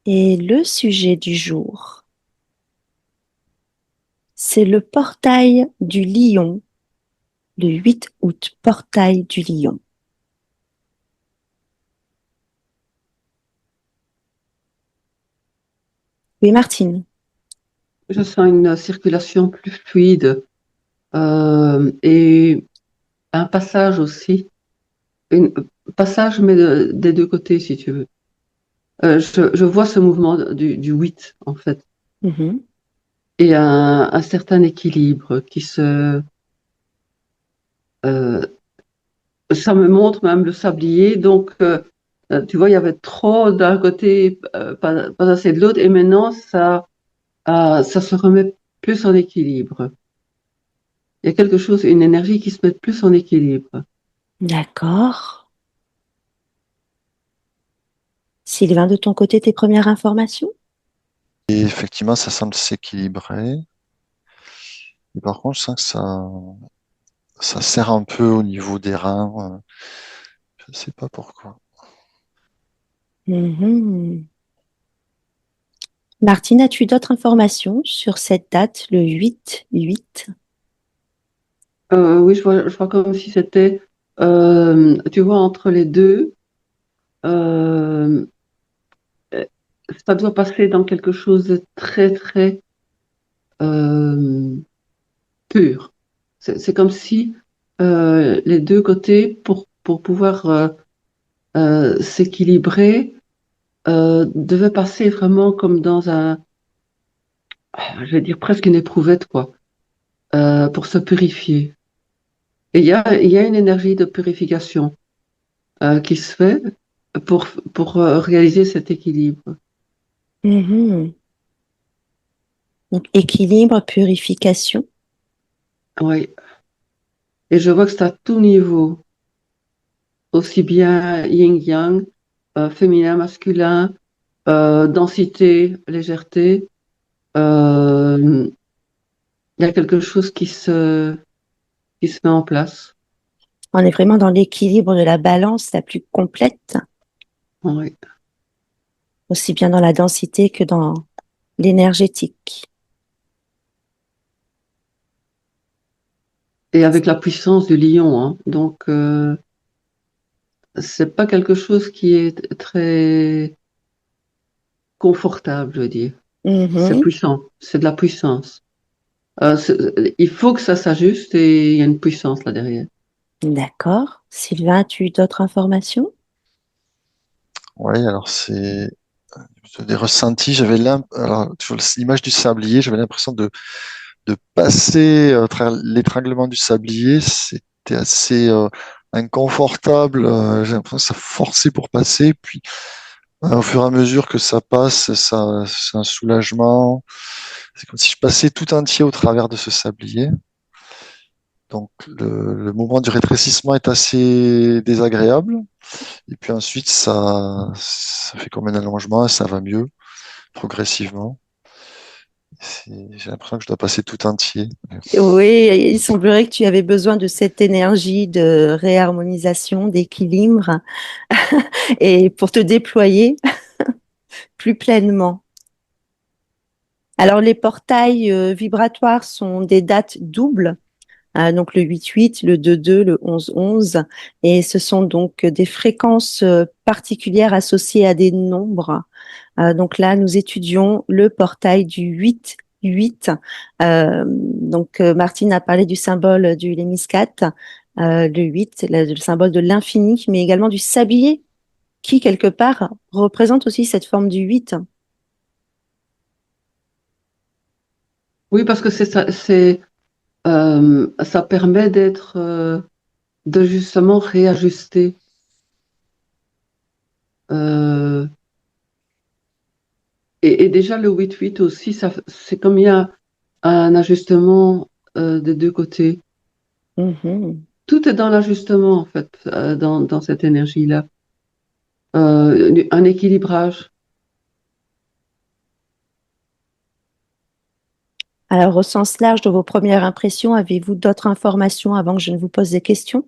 Et le sujet du jour, c'est le portail du Lion, le 8 août, portail du Lion. Oui, Martine. Je sens une circulation plus fluide et un passage aussi. Un passage, mais des deux côtés, si tu veux. Je vois ce mouvement du 8, en fait, Mhm. et un certain équilibre qui se... euh, ça me montre même le sablier. Donc, tu vois, il y avait trop d'un côté, pas assez de l'autre, et maintenant, ça se remet plus en équilibre. Il y a quelque chose, une énergie qui se met plus en équilibre. D'accord. Sylvain, de ton côté, tes premières informations? Et effectivement, ça semble s'équilibrer. Et par contre, je sens que ça serre un peu au niveau des reins. Je ne sais pas pourquoi. Mhm. Martine, as-tu d'autres informations sur cette date, le 8-8? Oui, je vois comme si c'était, tu vois, entre les deux, euh, ça doit passer dans quelque chose de très, très euh, pur. C'est comme si les deux côtés, pour pouvoir s'équilibrer, devaient passer vraiment comme dans je vais dire presque une éprouvette, quoi, pour se purifier. Et il y a une énergie de purification qui se fait pour, pour réaliser cet équilibre. Mhm. Donc, équilibre, purification. Oui. Et je vois que c'est à tout niveau, aussi bien yin-yang, féminin, masculin, densité, légèreté. Euh, il y a quelque chose qui se met en place. On est vraiment dans l'équilibre de la balance la plus complète, Oui. aussi bien dans la densité que dans l'énergétique. Et avec la puissance du lion, hein. Donc, c'est pas quelque chose qui est très confortable, je veux dire. C'est Mhm. puissant, c'est de la puissance. Il faut que ça s'ajuste et il y a une puissance là derrière. D'accord. Sylvain, as-tu d'autres informations? Oui, alors c'est des ressentis. Alors, sur l'image du sablier, j'avais l'impression de passer à travers l'étranglement du sablier. C'était assez inconfortable. J'ai l'impression que ça forçait pour passer. Puis, au fur et à mesure que ça passe, c'est un soulagement. C'est comme si je passais tout entier au travers de ce sablier. Donc, le mouvement du rétrécissement est assez désagréable. Et puis ensuite, ça fait comme un allongement et ça va mieux progressivement. J'ai l'impression que je dois passer tout entier. Oui, il semblerait que tu avais besoin de cette énergie de réharmonisation, d'équilibre, et pour te déployer plus pleinement. Alors, les portails vibratoires sont des dates doubles, donc le 8-8, le 2-2, le 11-11, et ce sont donc des fréquences particulières associées à des nombres. Donc là, nous étudions le portail du 8-8. Donc, Martine a parlé du symbole du lémiscat. Le 8, c'est le symbole de l'infini, mais également du sablier, qui, quelque part, représente aussi cette forme du 8. Oui, parce que ça permet d'être, de justement réajuster. Euh, et déjà le 8-8 aussi, c'est comme il y a un ajustement des deux côtés. Mhm. Tout est dans l'ajustement, en fait, dans cette énergie-là. Un équilibrage. Alors, au sens large de vos premières impressions, avez-vous d'autres informations avant que je ne vous pose des questions,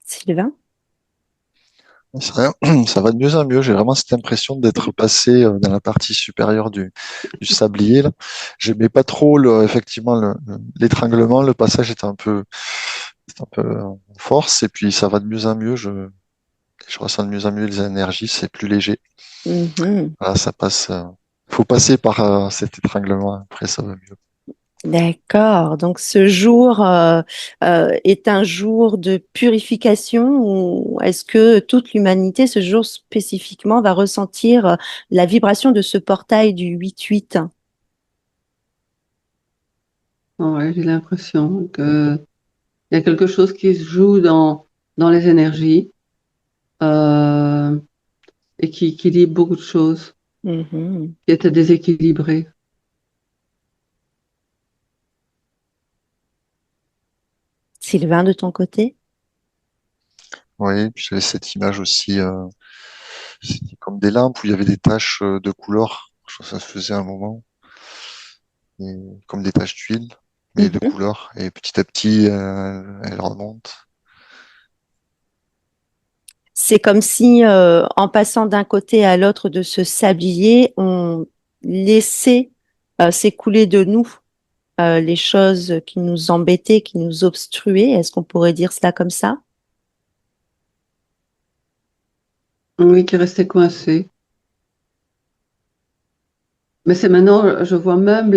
Sylvain? C'est vrai, ça va de mieux en mieux. J'ai vraiment cette impression d'être passé dans la partie supérieure du sablier, là. J'aimais pas trop effectivement l'étranglement. Le passage était un peu en force et puis ça va de mieux en mieux. Je ressens de mieux en mieux les énergies. C'est plus léger. Mhm. Voilà, ça passe. Faut passer par cet étranglement. Après, ça va mieux. D'accord. Donc ce jour est un jour de purification ou est-ce que toute l'humanité, ce jour spécifiquement, va ressentir la vibration de ce portail du 8-8? Ouais, j'ai l'impression que il y a quelque chose qui se joue dans les énergies euh, et qui équilibre beaucoup de choses Mhm. qui étaient déséquilibrées. Sylvain, de ton côté? Oui, puis j'avais cette image aussi. C'était comme des lampes où il y avait des taches de couleur. Je crois que ça se faisait à un moment. Et comme des taches d'huile, mais de Mhm. couleur. Et petit à petit, elle remonte. C'est comme si, en passant d'un côté à l'autre de ce sablier, on laissait s'écouler de nous les choses qui nous embêtaient, qui nous obstruaient. Est-ce qu'on pourrait dire cela comme ça? Oui, qui restait coincé. Mais c'est maintenant, je vois même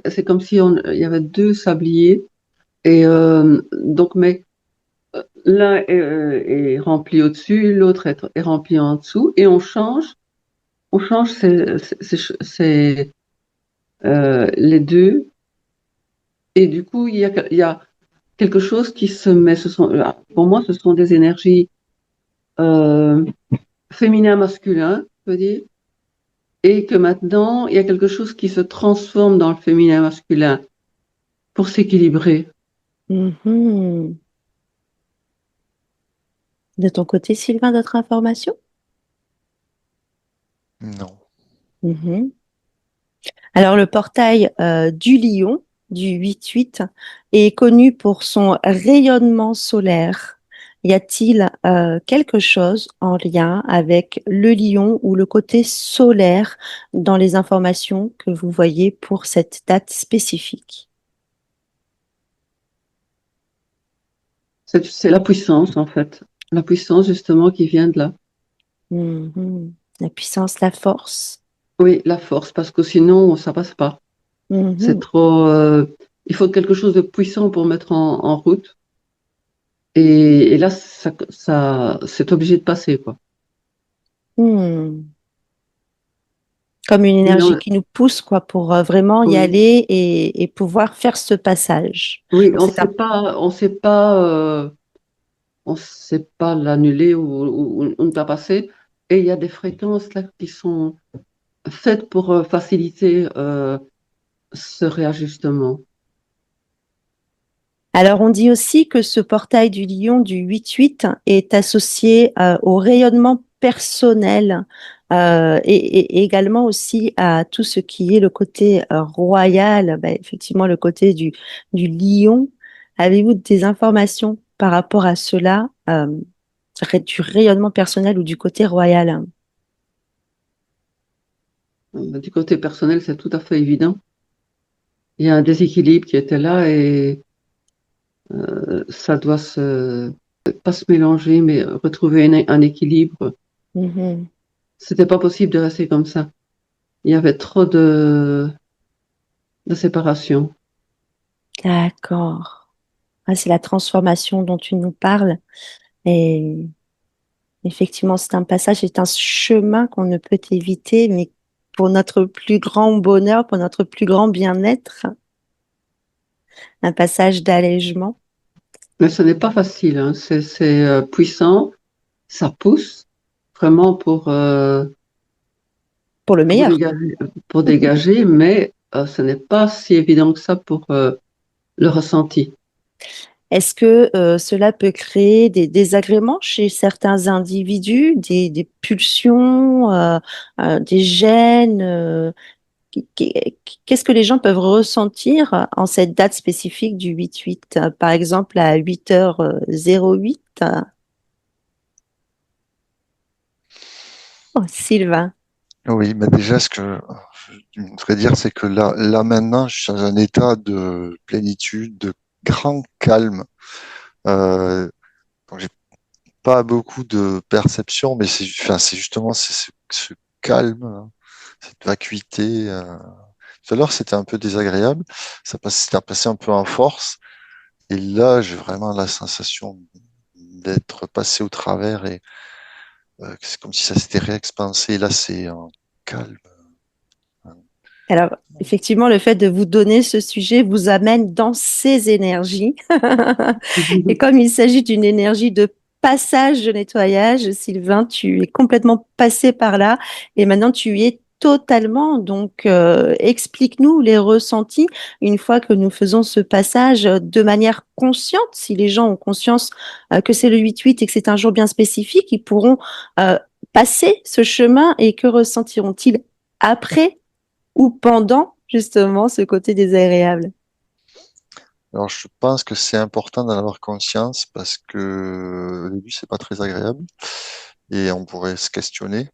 c'est comme si il y avait deux sabliers et donc mais l'un est rempli au-dessus, l'autre est rempli en dessous et on change les deux et du coup il y a quelque chose qui se met. Pour moi, ce sont des énergies euh, féminin-masculin, je veux dire, et que maintenant il y a quelque chose qui se transforme dans le féminin-masculin pour s'équilibrer. Mhm. De ton côté, Sylvain, d'autres informations? Non. Mhm. Alors, le portail du Lion, du 8-8, est connu pour son rayonnement solaire. Y a-t-il quelque chose en lien avec le lion ou le côté solaire dans les informations que vous voyez pour cette date spécifique? C'est la puissance, en fait. La puissance, justement, qui vient de là. Mhm. La puissance, la force. Oui, la force, parce que sinon, ça passe pas. C'est Mhm. trop. Il faut quelque chose de puissant pour mettre en route. Et là, c'est obligé de passer, quoi. Hmm. Comme une énergie Sinon, qui nous pousse, quoi, pour vraiment y oui, aller et pouvoir faire ce passage. oui, Donc, c'est un on sait pas l'annuler ou ne pas passer. Et il y a des fréquences là qui sont faites pour faciliter ce réajustement. Alors, on dit aussi que ce portail du lion du 8-8 est associé au rayonnement personnel et également aussi à tout ce qui est le côté royal, ben, effectivement le côté du lion. Avez-vous des informations par rapport à cela, du rayonnement personnel ou du côté royal? Du côté personnel, c'est tout à fait évident. Il y a un déséquilibre qui était là et ça doit pas se mélanger, mais retrouver un équilibre. Mhm. C'était pas possible de rester comme ça. Il y avait trop de séparation. D'accord. Ah, c'est la transformation dont tu nous parles. Et effectivement, c'est un passage, c'est un chemin qu'on ne peut éviter, mais pour notre plus grand bonheur, pour notre plus grand bien-être, un passage d'allègement Mais ce n'est pas facile, hein. C'est puissant, ça pousse vraiment pour le pour meilleur. dégager, pour dégager, mais ce n'est pas si évident que ça pour le ressenti. Est-ce que cela peut créer des désagréments chez certains individus, des pulsions, des gènes qu'est-ce que les gens peuvent ressentir en cette date spécifique du 8-8, par exemple à 8h08? Oh, Sylvain. Oui, mais déjà, ce que je voudrais dire, c'est que là maintenant, je suis dans un état de plénitude, de grand calme. Euh, donc j'ai pas beaucoup de perception, mais enfin, c'est justement ce calme, hein, cette vacuité. Tout à l'heure, c'était un peu désagréable. C'était passé un peu en force. Et là, j'ai vraiment la sensation d'être passé au travers et c'est comme si ça s'était réexpansé. Et là, c'est un calme. Alors, effectivement, le fait de vous donner ce sujet vous amène dans ces énergies. Et comme il s'agit d'une énergie de passage de nettoyage, Sylvain, tu es complètement passé par là et maintenant tu y es totalement. Donc, explique-nous les ressentis une fois que nous faisons ce passage de manière consciente. Si les gens ont conscience que c'est le 8-8 et que c'est un jour bien spécifique, ils pourront euh, passer ce chemin et que ressentiront-ils après ou pendant justement ce côté désagréable? Alors, je pense que c'est important d'en avoir conscience parce que au début, c'est pas très agréable et on pourrait se questionner.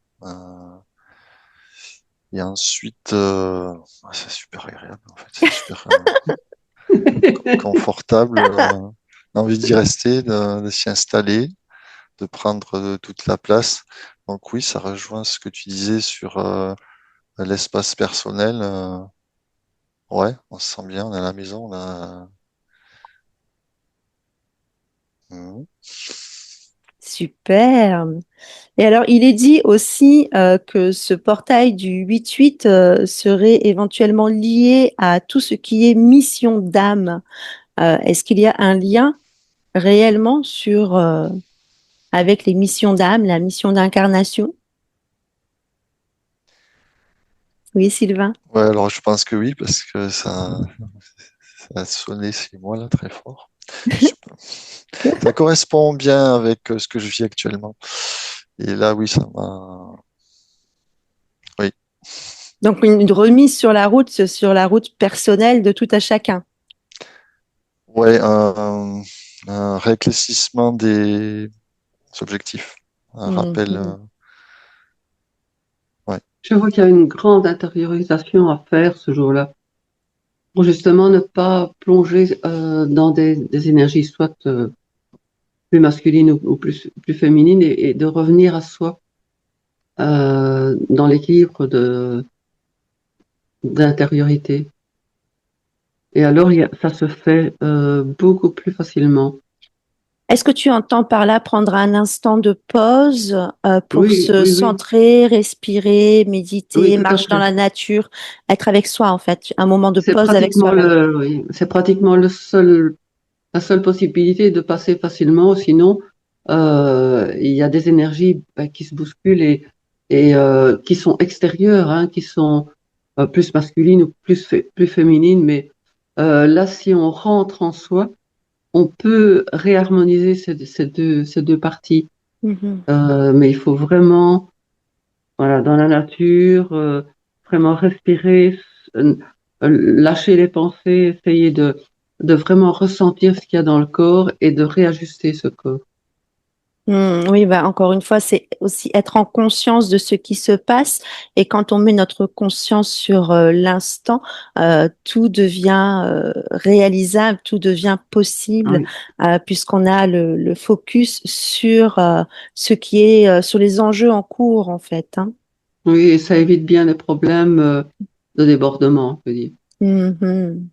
Et ensuite, c'est super agréable en fait, c'est super confortable. On a envie d'y rester, de s'y installer, de prendre toute la place. Donc oui, ça rejoint ce que tu disais sur l'espace personnel. Ouais, on se sent bien, on est à la maison. On a... Mhm. Super. Et alors, il est dit aussi que ce portail du 8-8 serait éventuellement lié à tout ce qui est mission d'âme. Est-ce qu'il y a un lien réellement avec les missions d'âme, la mission d'incarnation? Oui, Sylvain. Ouais, alors je pense que oui, parce que ça a sonné chez moi là très fort. Je- Ça correspond bien avec ce que je vis actuellement. Et là, oui, ça m'a. Oui, Donc, une remise sur la route personnelle de tout à chacun. ouais, un rééclaircissement des objectifs, un rappel. Mhm. Ouais. Je vois qu'il y a une grande intériorisation à faire ce jour-là, pour justement ne pas plonger dans des énergies soit plus masculines ou plus féminines et de revenir à soi dans l'équilibre d'intériorité. Et alors, ça se fait beaucoup plus facilement. Est-ce que tu entends par là prendre un instant de pause pour Oui, se oui, oui, centrer, respirer, oui, méditer, tout à marche dans fait. la nature, être avec soi en fait, un moment de C'est pause avec pratiquement soi-même? oui, c'est pratiquement la seule possibilité de passer facilement. Sinon, il y a des énergies qui se bousculent et qui sont extérieures, hein, qui sont plus masculines ou plus féminines. Mais là, si on rentre en soi, on peut réharmoniser ces deux parties. Mhm. Mais il faut vraiment, voilà, dans la nature, vraiment respirer, euh, lâcher les pensées, essayer de vraiment ressentir ce qu'il y a dans le corps et de réajuster ce corps. Oui, bah, encore une fois, c'est aussi être en conscience de ce qui se passe. Et quand on met notre conscience sur l'instant, tout devient réalisable, tout devient possible, Oui, puisqu'on a le focus sur ce qui est, sur les enjeux en cours, en fait, hein. oui, et ça évite bien les problèmes de débordement, on peut dire. Mhm.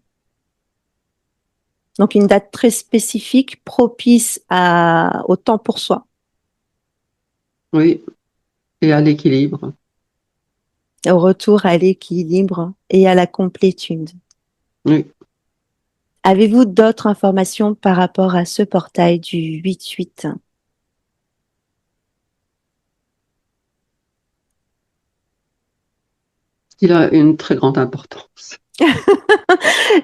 Donc, une date très spécifique, propice au temps pour soi, Oui, et à l'équilibre. au retour à l'équilibre et à la complétude. Oui. Avez-vous d'autres informations par rapport à ce portail du 8-8? Il a une très grande importance.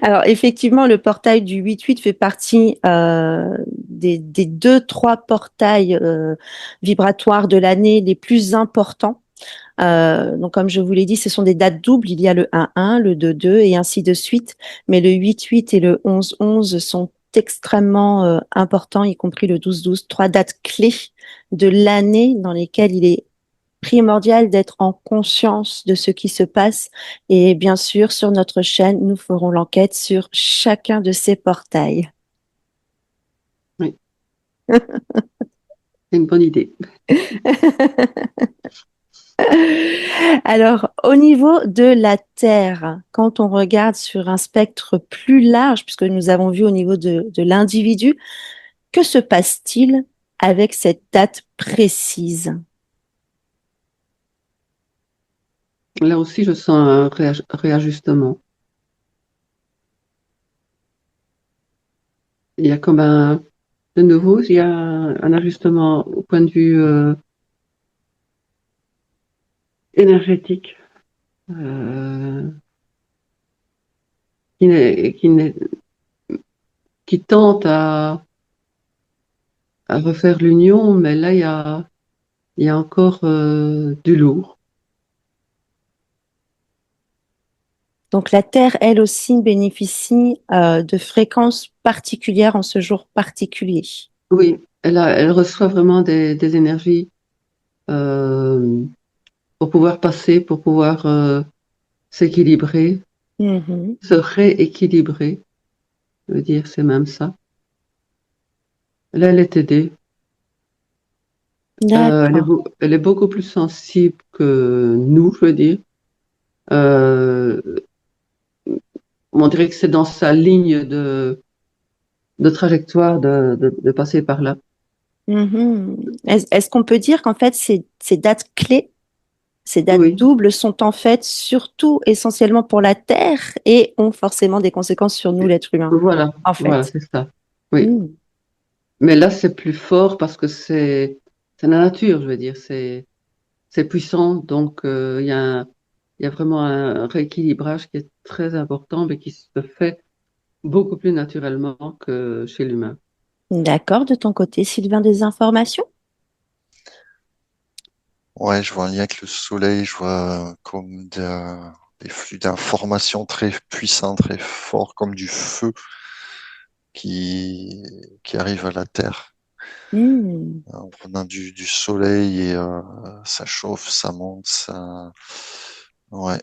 Alors, effectivement, le portail du 8-8 fait partie des deux, trois portails vibratoires de l'année les plus importants. Donc, comme je vous l'ai dit, ce sont des dates doubles. Il y a le 1-1, le 2-2 et ainsi de suite. Mais le 8-8 et le 11-11 sont extrêmement importants, y compris le 12-12, trois dates clés de l'année dans lesquelles il est primordial d'être en conscience de ce qui se passe. Et bien sûr, sur notre chaîne, nous ferons l'enquête sur chacun de ces portails. Oui, c'est une bonne idée. Alors, au niveau de la Terre, quand on regarde sur un spectre plus large, puisque nous avons vu au niveau de l'individu, que se passe-t-il avec cette date précise? Là aussi, je sens un réajustement. Il y a comme de nouveau, il y a un ajustement au point de vue énergétique euh, qui, n'est- qui, n'est- qui tente à refaire l'union, mais là, il y a encore du lourd. Donc, la Terre, elle aussi, bénéficie de fréquences particulières en ce jour particulier. Oui, elle reçoit vraiment des énergies euh, pour pouvoir passer, pour pouvoir s'équilibrer, Mhm. se rééquilibrer. Je veux dire, c'est même ça. Là, elle est aidée. D'accord. Elle est beaucoup plus sensible que nous, je veux dire. Euh, on dirait que c'est dans sa ligne de trajectoire de passer par là. Mhm. Est-ce qu'on peut dire qu'en fait, ces dates clés, ces dates Oui, doubles sont en fait surtout essentiellement pour la Terre et ont forcément des conséquences sur nous, l'être humain, voilà, en voilà, fait. c'est ça. Oui. Mhm. Mais là, c'est plus fort parce que c'est la nature, je veux dire, c'est puissant. Donc, il y a vraiment un rééquilibrage qui est très important, mais qui se fait beaucoup plus naturellement que chez l'humain. D'accord, de ton côté, Sylvain, des informations? Ouais, je vois un lien avec le soleil, je vois comme des flux d'informations très puissants, très forts, comme du feu qui, qui arrive à la Terre Hmm. en prenant du soleil et ça chauffe, ça monte, Ouais,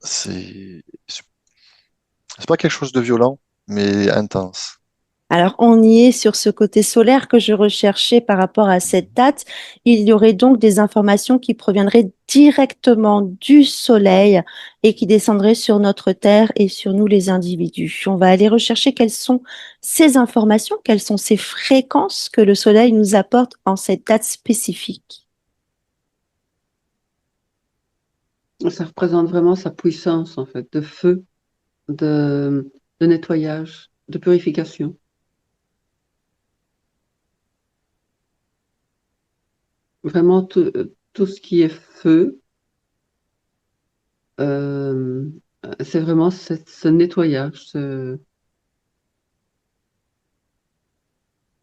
c'est c'est pas quelque chose de violent, mais intense. Alors, on y est sur ce côté solaire que je recherchais par rapport à cette date. Il y aurait donc des informations qui proviendraient directement du Soleil et qui descendraient sur notre Terre et sur nous les individus. On va aller rechercher quelles sont ces informations, quelles sont ces fréquences que le Soleil nous apporte en cette date spécifique. Ça représente vraiment sa puissance, en fait, de feu, de nettoyage, de purification. Vraiment, tout ce qui est feu, euh, c'est vraiment ce nettoyage.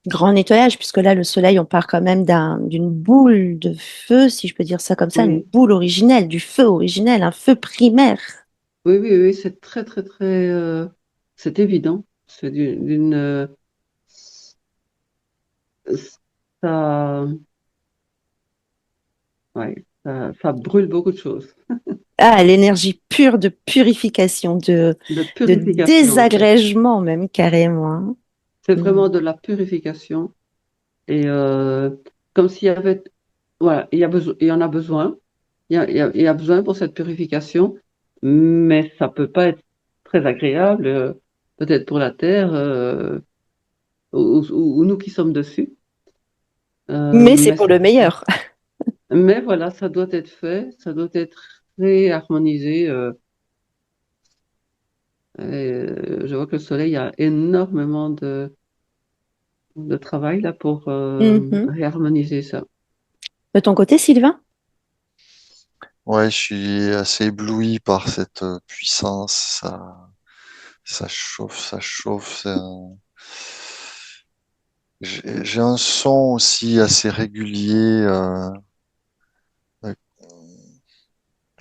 Grand nettoyage, puisque là, le Soleil, on part quand même d'une boule de feu, si je peux dire ça comme ça, une Oui, boule originelle, du feu originel, un feu primaire. oui, oui, oui, c'est très, très, très, c'est évident. C'est ça, ouais, ça brûle beaucoup de choses. Ah, l'énergie pure de purification, De de purification, en fait. désagrégement même carrément, hein. C'est Mm. vraiment de la purification. Et comme s'il y avait, voilà, il y en a besoin. Il y a besoin pour cette purification, mais ça peut pas être très agréable, peut-être pour la terre, ou nous qui sommes dessus. Mais c'est Mais pour le meilleur. Mais voilà, ça doit être fait, ça doit être réharmonisé. Je vois que le soleil a énormément de travail là pour Mhm. réharmoniser ça. De ton côté, Sylvain? Ouais, je suis assez ébloui par cette puissance. Ça chauffe, ça chauffe. J'ai un son aussi assez régulier, avec,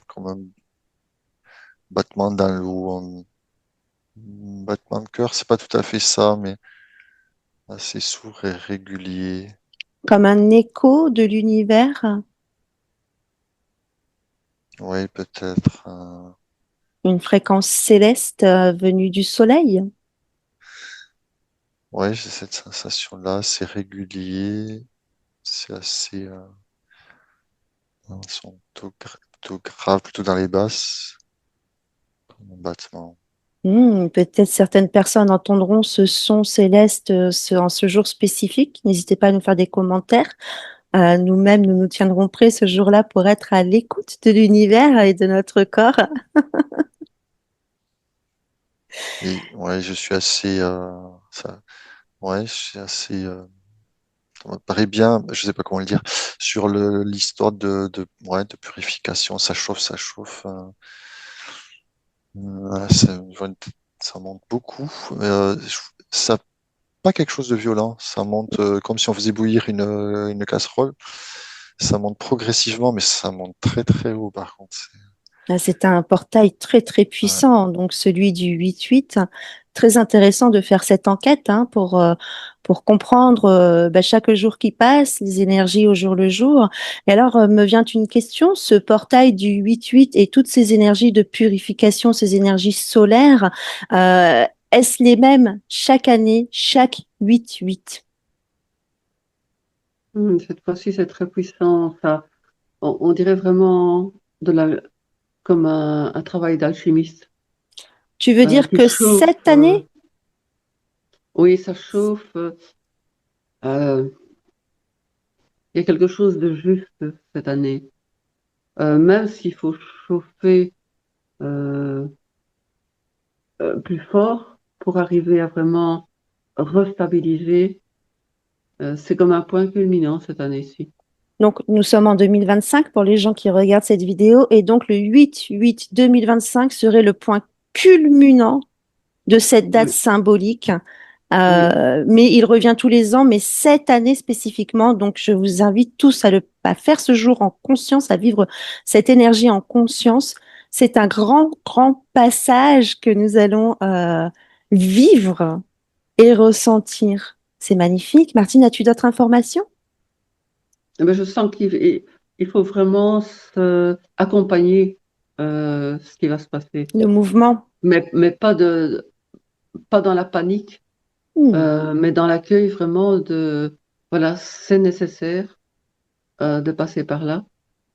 comme un battement dans l'eau, un battement de cœur. C'est pas tout à fait ça, mais assez sourd et régulier. Comme un écho de l'univers. Oui, peut-être. Une fréquence céleste venue du soleil. Ouais, j'ai cette sensation-là. C'est régulier. C'est assez. Un son plutôt grave, plutôt dans les basses, comme un battement. Peut-être certaines personnes entendront ce son céleste en ce jour spécifique. N'hésitez pas à nous faire des commentaires. Nous-mêmes, nous nous tiendrons prêts ce jour-là pour être à l'écoute de l'univers et de notre corps. Et ouais, je suis assez. Ça, ouais, je suis assez. Ça me paraît bien, je sais pas comment le dire, sur l'histoire ouais, de purification. Ça chauffe, ça chauffe. Ouais, ça monte beaucoup. Ça pas quelque chose de violent. Ça monte comme si on faisait bouillir une casserole. Ça monte progressivement, mais ça monte très très haut par contre. C'est un portail très très Ouais. puissant, donc celui du 8-8. Très intéressant de faire cette enquête hein, pour comprendre chaque jour qui passe, les énergies au jour le jour. Et alors me vient une question, ce portail du 8-8 et toutes ces énergies de purification, ces énergies solaires, est-ce les mêmes chaque année, chaque 8-8? Cette fois-ci, c'est très puissant. Ça, on dirait vraiment de la, comme un travail d'alchimiste Tu veux dire qui que chauffe. cette année, Oui, ça chauffe. Euh, il y a quelque chose de juste cette année. Même s'il faut chauffer euh, plus fort pour arriver à vraiment restabiliser, c'est comme un point culminant cette année-ci. donc nous sommes en 2025 pour les gens qui regardent cette vidéo, et donc le 8-8-2025 serait le point culminant de cette date Oui, symbolique. oui. Mais il revient tous les ans, mais cette année spécifiquement. Donc, je vous invite tous à faire ce jour en conscience, à vivre cette énergie en conscience. C'est un grand, grand passage que nous allons vivre et ressentir. C'est magnifique. Martine, as-tu d'autres informations? Eh ben, je sens il faut vraiment accompagner ce qui va se passer, Le mouvement. mais pas dans la panique, Hmm. mais dans l'accueil vraiment voilà, c'est nécessaire de passer par là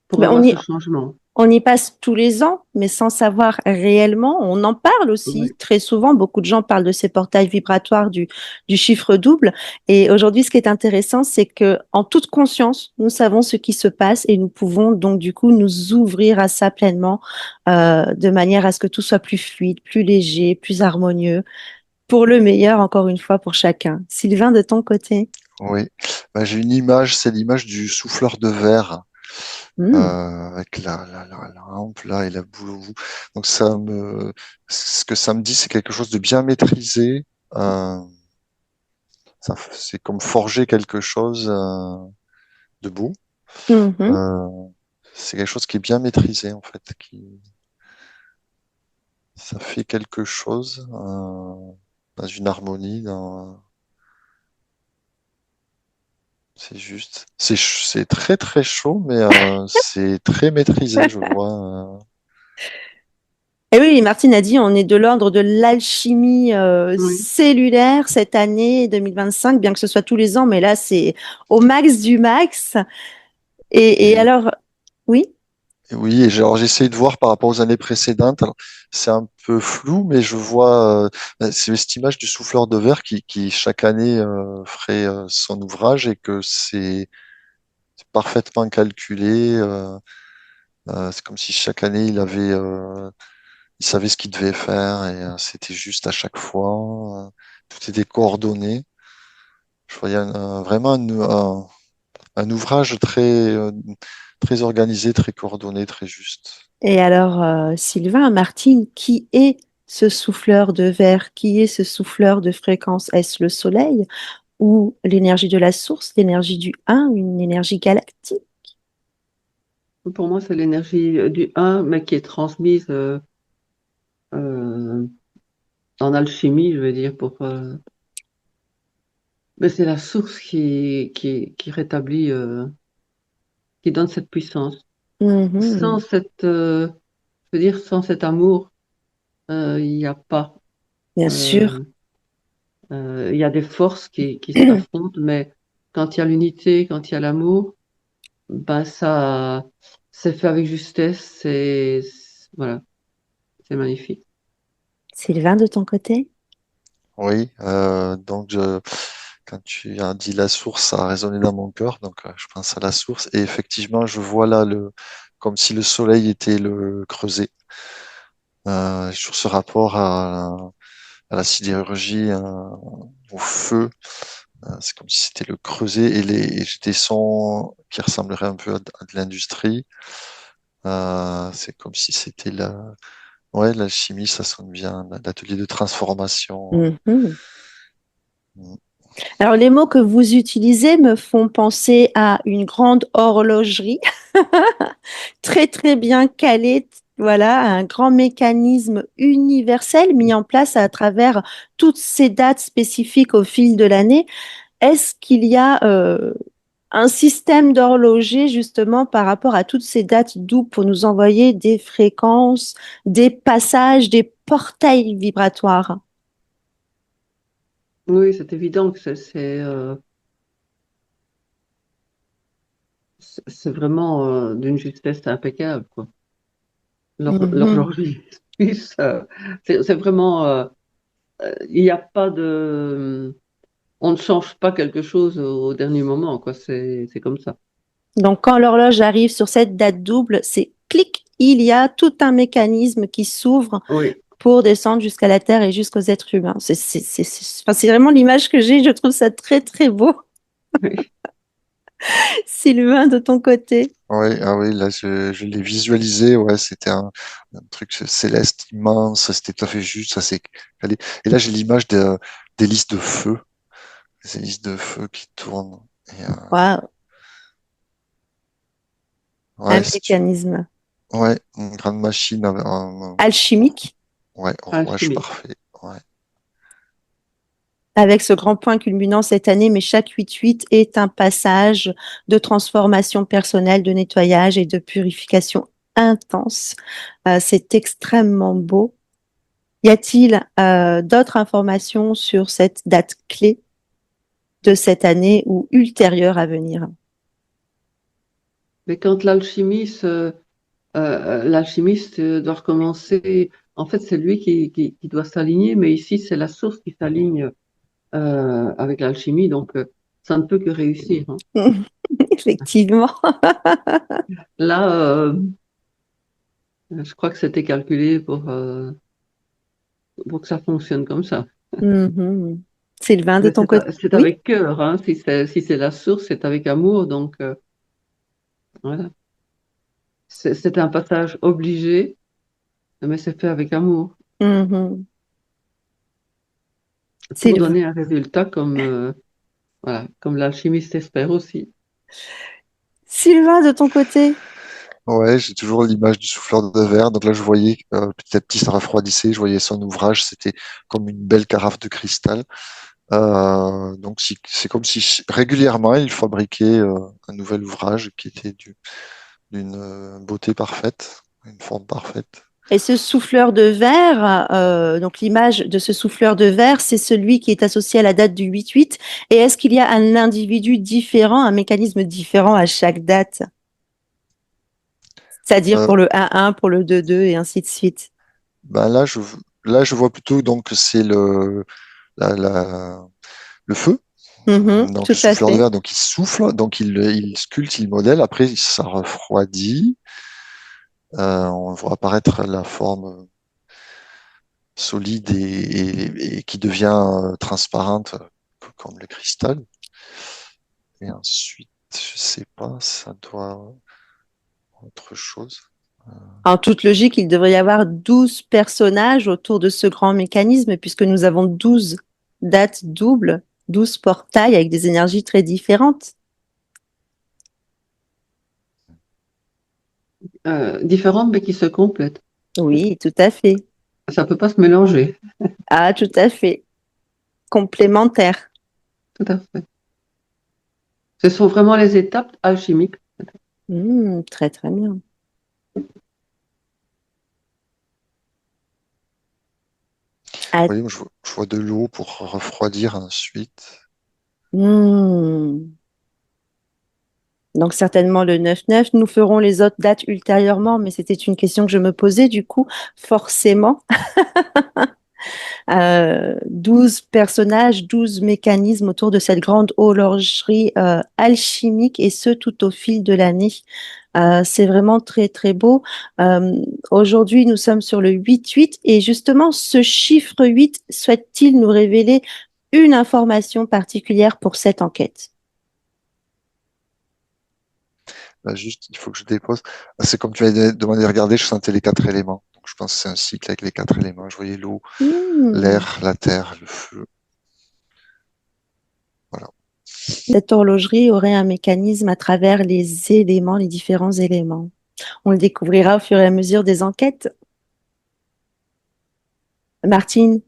pour Ben, avoir ce changement. on y passe tous les ans, mais sans savoir réellement. On en parle aussi Oui, très souvent. Beaucoup de gens parlent de ces portails vibratoires du chiffre double. Et aujourd'hui, ce qui est intéressant, c'est que en toute conscience, nous savons ce qui se passe et nous pouvons donc du coup nous ouvrir à ça pleinement, de manière à ce que tout soit plus fluide, plus léger, plus harmonieux, pour le meilleur, encore une fois, pour chacun. Sylvain, de ton côté. Oui. Bah, j'ai une image, c'est l'image du souffleur de verre. Hmm. Avec la lampe là et la boule au bout. Donc ce que ça me dit, c'est quelque chose de bien maîtrisé. Euh, c'est comme forger quelque chose de beau. Mhm. Euh, c'est quelque chose qui est bien maîtrisé en fait, ça fait quelque chose dans une harmonie, c'est juste, c'est très très chaud, mais c'est très maîtrisé, je vois. Et oui, Martine a dit, on est de l'ordre de l'alchimie oui. cellulaire cette année 2025, bien que ce soit tous les ans, mais là, c'est au max du max. Et Et alors, oui, oui, et alors j'essaie de voir par rapport aux années précédentes. Alors, c'est un peu flou, mais je vois, c'est cette image du souffleur de verre qui chaque année ferait son ouvrage et que c'est parfaitement calculé. C'est comme si chaque année il savait ce qu'il devait faire et c'était juste à chaque fois. Tout était coordonné. Je voyais vraiment un ouvrage très organisé, très coordonné, très juste. et alors, Sylvain, Martine, qui est ce souffleur de verre? Qui est ce souffleur de fréquence? Est-ce le soleil ou l'énergie de la source, l'énergie du un, une énergie galactique? Pour moi, c'est l'énergie du un, mais qui est transmise euh, en alchimie, je veux dire, mais c'est la source qui rétablit, qui donne cette puissance. Sans Mhm. je veux dire, sans cet amour, il n'y a pas. Bien sûr, euh, il y a des forces qui s'affrontent, mais quand il y a l'unité, quand il y a l'amour, ben ça, c'est fait avec justesse. Voilà, c'est magnifique. Sylvain, de ton côté? Oui, donc quand tu as dit la source, ça a résonné dans mon cœur, donc je pense à la source, et effectivement, je vois là comme si le soleil était le creuset. Sur ce rapport à la sidérurgie, au feu, c'est comme si c'était le creuset et j'ai des sons qui ressembleraient un peu à de l'industrie. C'est comme si c'était ouais, l'alchimie, ça sonne bien, l'atelier de transformation. Mhm. Mm. Alors, les mots que vous utilisez me font penser à une grande horlogerie très, très bien calée, voilà, un grand mécanisme universel mis en place à travers toutes ces dates spécifiques au fil de l'année. Est-ce qu'il y a un système d'horloger justement par rapport à toutes ces dates doubles pour nous envoyer des fréquences, des passages, des portails vibratoires? Oui, c'est évident que c'est vraiment d'une justesse impeccable, quoi. Mhm. L'horlogerie suisse, c'est vraiment, il n'y a pas on ne change pas quelque chose au dernier moment, quoi. C'est comme ça. Donc, quand l'horloge arrive sur cette date double, c'est clic, il y a tout un mécanisme qui s'ouvre Oui, pour descendre jusqu'à la Terre et jusqu'aux êtres humains. Enfin, c'est vraiment l'image que j'ai. Je trouve ça très, très beau. oui, Sylvain, de ton côté. Ouais, ah oui, là, je l'ai visualisé, ouais, c'était un truc céleste immense, c'était tout à fait juste, ça s'est calé. Et là, j'ai l'image des listes de feu, ces listes de feu qui tournent. Et, Waouh, un ouais, mécanisme ouais, une grande machine, alchimique ouais, au rouage alchimique. parfait, ouais. avec ce grand point culminant cette année, mais chaque 8-8 est un passage de transformation personnelle, de nettoyage et de purification intense. C'est extrêmement beau. Y a-t-il d'autres informations sur cette date clé de cette année ou ultérieure à venir? Mais quand l'alchimiste doit recommencer, en fait, c'est lui qui doit s'aligner, mais ici, c'est la source qui s'aligne avec l'alchimie, donc ça ne peut que réussir, hein. Effectivement. Là, je crois que c'était calculé pour que ça fonctionne comme ça. Mhm. Sylvain, de Mais ton côté? c'est Oui. avec cœur, hein. Si c'est la source, c'est avec amour, donc voilà. C'est un passage obligé, mais c'est fait avec amour Mhm. pour Sylvain. donner un résultat voilà, comme l'alchimiste espère aussi. Sylvain, de ton côté? Ouais, j'ai toujours l'image du souffleur de verre. Donc là, je voyais petit à petit, ça refroidissait. Je voyais son ouvrage. C'était comme une belle carafe de cristal. Donc c'est comme si régulièrement, il fabriquait un nouvel ouvrage qui était d'une beauté parfaite, une forme parfaite. Et ce souffleur de verre, donc l'image de ce souffleur de verre, c'est celui qui est associé à la date du 8-8. Et est-ce qu'il y a un individu différent, un mécanisme différent à chaque date? C'est-à-dire Euh, pour le 1-1, pour le 2-2 et ainsi de suite. ben là, je vois plutôt donc que c'est le feu. Mhm, Donc tout le à souffleur de fait. verre, donc il souffle, donc il sculpte, il modèle. Après, ça refroidit. On voit apparaître la forme solide et qui devient transparente, comme le cristal. Et ensuite, je sais pas, ça doit autre chose. En toute logique, il devrait y avoir 12 personnages autour de ce grand mécanisme, puisque nous avons 12 dates doubles, 12 portails avec des énergies très différentes. Différentes, mais qui se complètent. Oui, tout à fait. Ça peut pas se mélanger. Ah, tout à fait. Complémentaires. Tout à fait. Ce sont vraiment les étapes alchimiques. Très, très bien. Ah, Oui, moi, je vois de l'eau pour refroidir ensuite. hmm. Donc certainement le 9-9. Nous ferons les autres dates ultérieurement, mais c'était une question que je me posais. Du coup, forcément, 12 personnages, 12 mécanismes autour de cette grande horlogerie alchimique, et ce tout au fil de l'année. C'est vraiment très très beau. Euh, Aujourd'hui, nous sommes sur le 8-8, et justement, ce chiffre 8 souhaite-t-il nous révéler une information particulière pour cette enquête? Là, juste, il faut que je dépose. Ah, c'est comme tu m'avais demandé de regarder, je sentais les quatre éléments. Donc, je pense que c'est un cycle avec les quatre éléments. Je voyais l'eau, Hmm. l'air, la terre, le feu. Voilà. Cette horlogerie aurait un mécanisme à travers les éléments, les différents éléments. On le découvrira au fur et à mesure des enquêtes. Martine,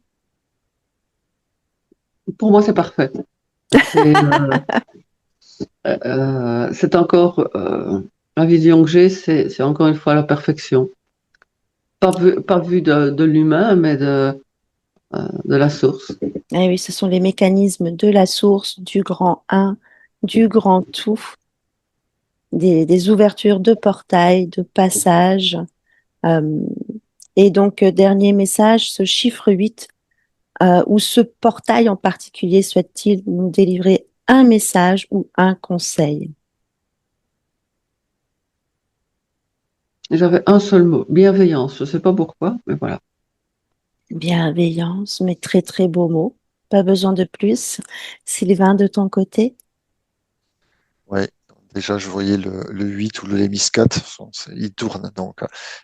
Pour moi, c'est parfait. C'est c'est encore la vision que j'ai, c'est encore une fois la perfection. Pas vu de l'humain, mais de la source. eh oui, ce sont les mécanismes de la source, du grand un, du grand tout, des ouvertures de portails, de passages. Euh, et donc, dernier message, ce chiffre 8, ou ce portail en particulier, souhaite-t-il nous délivrer un message ou un conseil? J'avais un seul mot, bienveillance. Je ne sais pas pourquoi, mais voilà. Bienveillance, mais très très beau mot. Pas besoin de plus. Sylvain, de ton côté? Ouais. Déjà, je voyais le 8 ou le lémiscate. Il tourne, donc.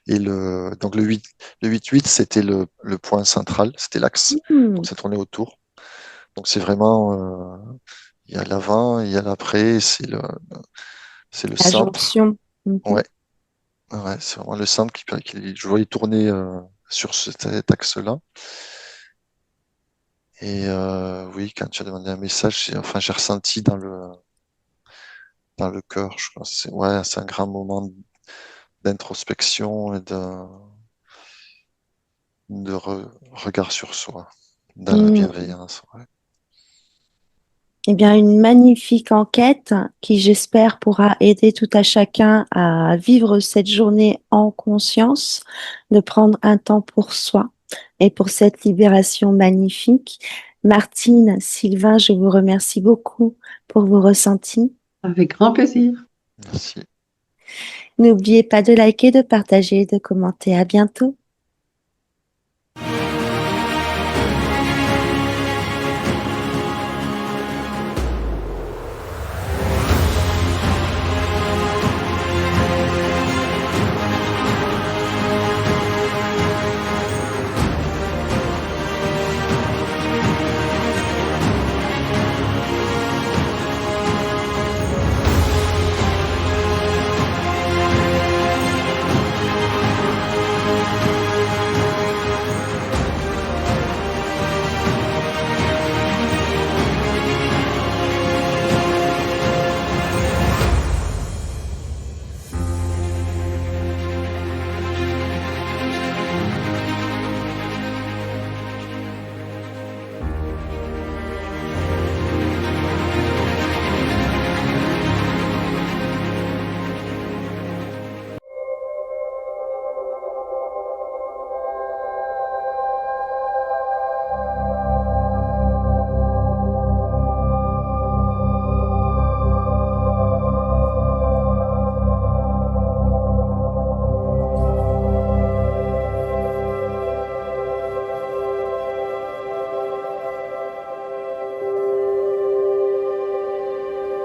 Et donc le 8-8, c'était le point central, c'était l'axe. Hmm, Donc, ça tournait autour. Donc, c'est vraiment, il y a l'avant, il y a l'après, c'est le la centre. jonction. Mhm. Ouais. Ouais, c'est vraiment le centre je voyais tourner sur cet axe-là. Et oui, quand tu as demandé un message, enfin, j'ai ressenti dans le cœur, je crois. Ouais, c'est un grand moment d'introspection et regard sur soi, dans la Hmm. bienveillance. Ouais. Eh bien, une magnifique enquête qui, j'espère, pourra aider tout à chacun à vivre cette journée en conscience, de prendre un temps pour soi et pour cette libération magnifique. Martine, Sylvain, je vous remercie beaucoup pour vos ressentis. Avec grand plaisir. Merci. N'oubliez pas de liker, de partager, de commenter. À bientôt.